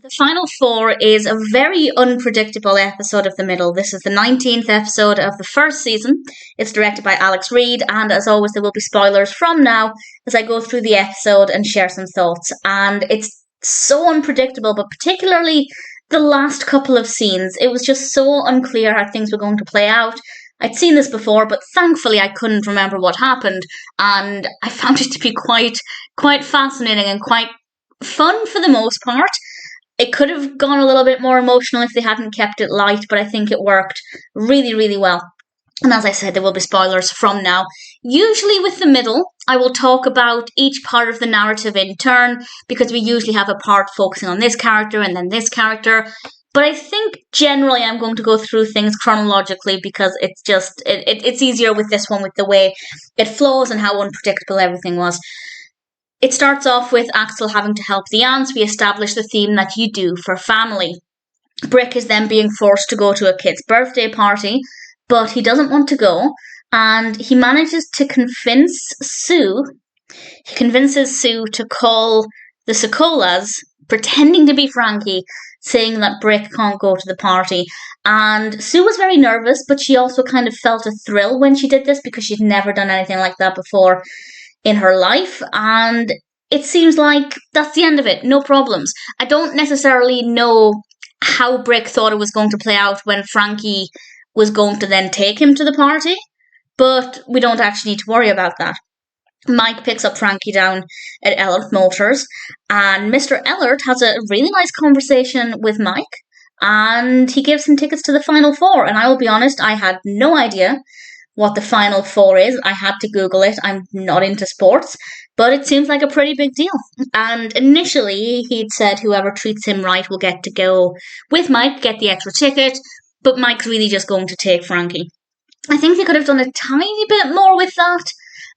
The final four is a very unpredictable episode of The Middle. This is the 19th episode of the first season. It's directed by Reid, and as always, there will be spoilers from now as I go through the episode and share some thoughts. And it's so unpredictable, but particularly the last couple of scenes. It was just so unclear how things were going to play out. I'd seen this before, but thankfully I couldn't remember what happened, and I found it to be quite fascinating and quite fun for the most part. It could have gone a little bit more emotional if they hadn't kept it light, but I think it worked really, really well. And as I said, there will be spoilers from now. Usually with The Middle, I will talk about each part of the narrative in turn, because we usually have a part focusing on this character and then this character. But I think generally I'm going to go through things chronologically because it's just, it's easier with this one with the way it flows and how unpredictable everything was. It starts off with Axel having to help the aunts. We establish the theme that you do for family. Brick is then being forced to go to a kid's birthday party, but he doesn't want to go, and he manages to convince Sue. He convinces Sue to call the Sokolas, pretending to be Frankie, saying that Brick can't go to the party. And Sue was very nervous, but she also kind of felt a thrill when she did this because she'd never done anything like that before in her life, and it seems like that's the end of it. No problems. I don't necessarily know how Brick thought it was going to play out when Frankie was going to then take him to the party, but we don't actually need to worry about that. Mike picks up Frankie down at Ehlert Motors, and Mr. Ehlert has a really nice conversation with Mike, and he gives him tickets to the Final Four, and I will be honest, I had no idea what the Final Four is. I had to Google it. I'm not into sports, but it seems like a pretty big deal. And initially, he'd said whoever treats him right will get to go with Mike, get the extra ticket, but Mike's really just going to take Frankie. I think they could have done a tiny bit more with that,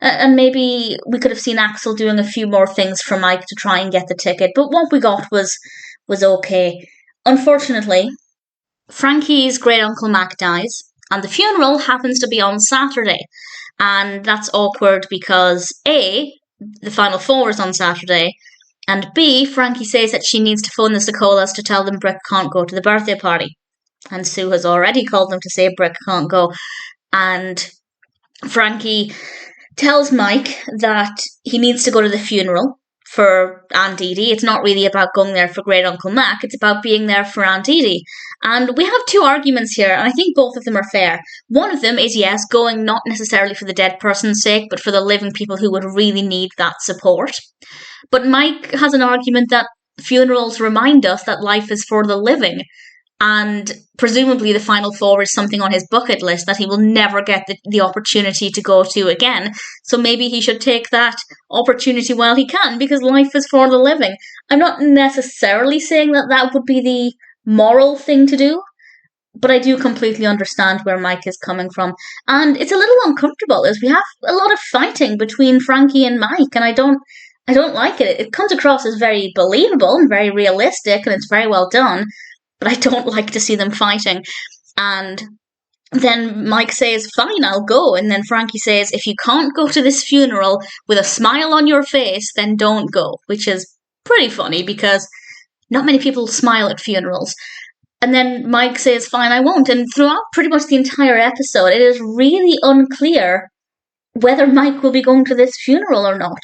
and maybe we could have seen Axel doing a few more things for Mike to try and get the ticket, but what we got was okay. Unfortunately, Frankie's great-uncle Mac dies, and the funeral happens to be on Saturday. And that's awkward because A, the Final Four is on Saturday, and B, Frankie says that she needs to phone the Sokolas to tell them Brick can't go to the birthday party. And Sue has already called them to say Brick can't go. And Frankie tells Mike that he needs to go to the funeral for Aunt Edie. It's not really about going there for Great Uncle Mac, it's about being there for Aunt Edie. And we have two arguments here, and I think both of them are fair. One of them is, yes, going not necessarily for the dead person's sake, but for the living people who would really need that support. But Mike has an argument that funerals remind us that life is for the living, and presumably the Final Four is something on his bucket list that he will never get the opportunity to go to again. So maybe he should take that opportunity while he can, because life is for the living. I'm not necessarily saying that that would be the moral thing to do, but I do completely understand where Mike is coming from. And it's a little uncomfortable as we have a lot of fighting between Frankie and Mike, and I don't like it. It comes across as very believable and very realistic, and it's very well done, but I don't like to see them fighting. And then Mike says, fine, I'll go. And then Frankie says, if you can't go to this funeral with a smile on your face, then don't go. Which is pretty funny because not many people smile at funerals. And then Mike says, fine, I won't. And throughout pretty much the entire episode, it is really unclear whether Mike will be going to this funeral or not.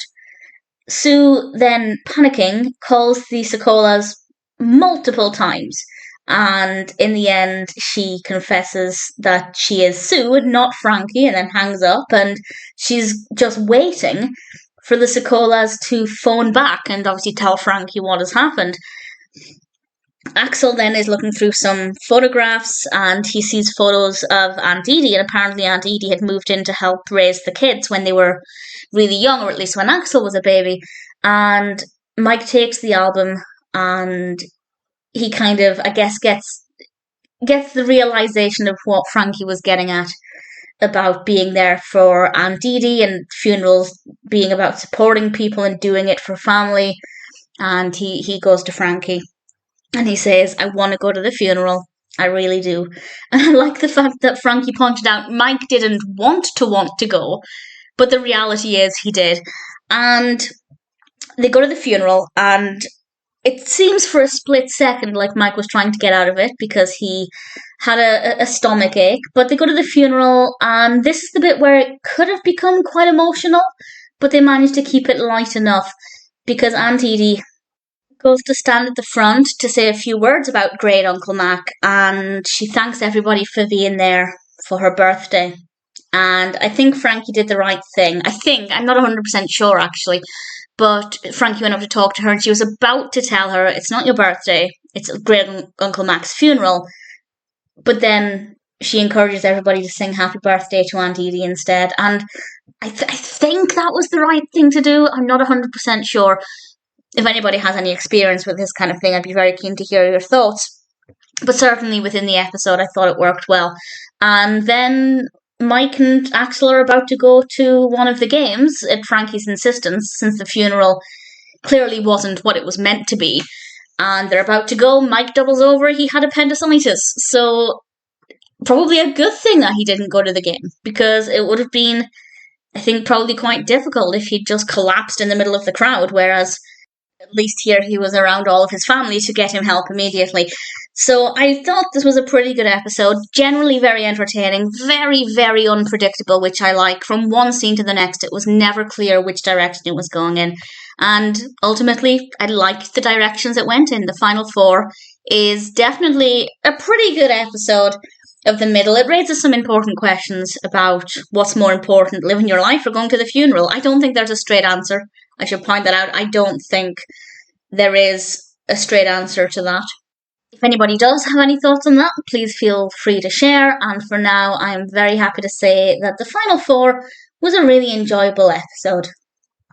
Sue, then panicking, calls the Sokolas multiple times. And in the end, she confesses that she is Sue and not Frankie, and then hangs up, and she's just waiting for the Sokolas to phone back and obviously tell Frankie what has happened. Axel then is looking through some photographs, and he sees photos of Aunt Edie, and apparently Aunt Edie had moved in to help raise the kids when they were really young, or at least when Axel was a baby. And Mike takes the album, and he kind of, I guess, gets the realization of what Frankie was getting at about being there for Aunt Edie, and funerals being about supporting people and doing it for family. And he goes to Frankie and he says, I want to go to the funeral. I really do. And I like the fact that Frankie pointed out Mike didn't want to go, but the reality is he did. And they go to the funeral, and It seems for a split second like Mike was trying to get out of it because he had a stomach ache. But they go to the funeral, and this is the bit where it could have become quite emotional, but they managed to keep it light enough because Aunt Edie goes to stand at the front to say a few words about great Uncle Mac, and she thanks everybody for being there for her birthday. And I think Frankie did the right thing. I'm not 100% sure actually, but Frankie went up to talk to her and she was about to tell her, it's not your birthday, it's great Uncle Mac's funeral. But then she encourages everybody to sing happy birthday to Aunt Edie instead. And I think that was the right thing to do. I'm not 100% sure. If anybody has any experience with this kind of thing, I'd be very keen to hear your thoughts. But certainly within the episode, I thought it worked well. And then Mike and Axel are about to go to one of the games at Frankie's insistence, since the funeral clearly wasn't what it was meant to be. And they're about to go. Mike doubles over. He had appendicitis. So probably a good thing that he didn't go to the game, because it would have been, I think, probably quite difficult if he'd just collapsed in the middle of the crowd, whereas at least here he was around all of his family to get him help immediately. So I thought this was a pretty good episode, generally very entertaining, very, very unpredictable, which I like. From one scene to the next, it was never clear which direction it was going in. And ultimately, I liked the directions it went in. The final four is definitely a pretty good episode of the middle. It raises some important questions about what's more important, living your life or going to the funeral. I don't think there's a straight answer. I should point that out. I don't think there is a straight answer to that. If anybody does have any thoughts on that, please feel free to share. And for now, I am very happy to say that the final four was a really enjoyable episode.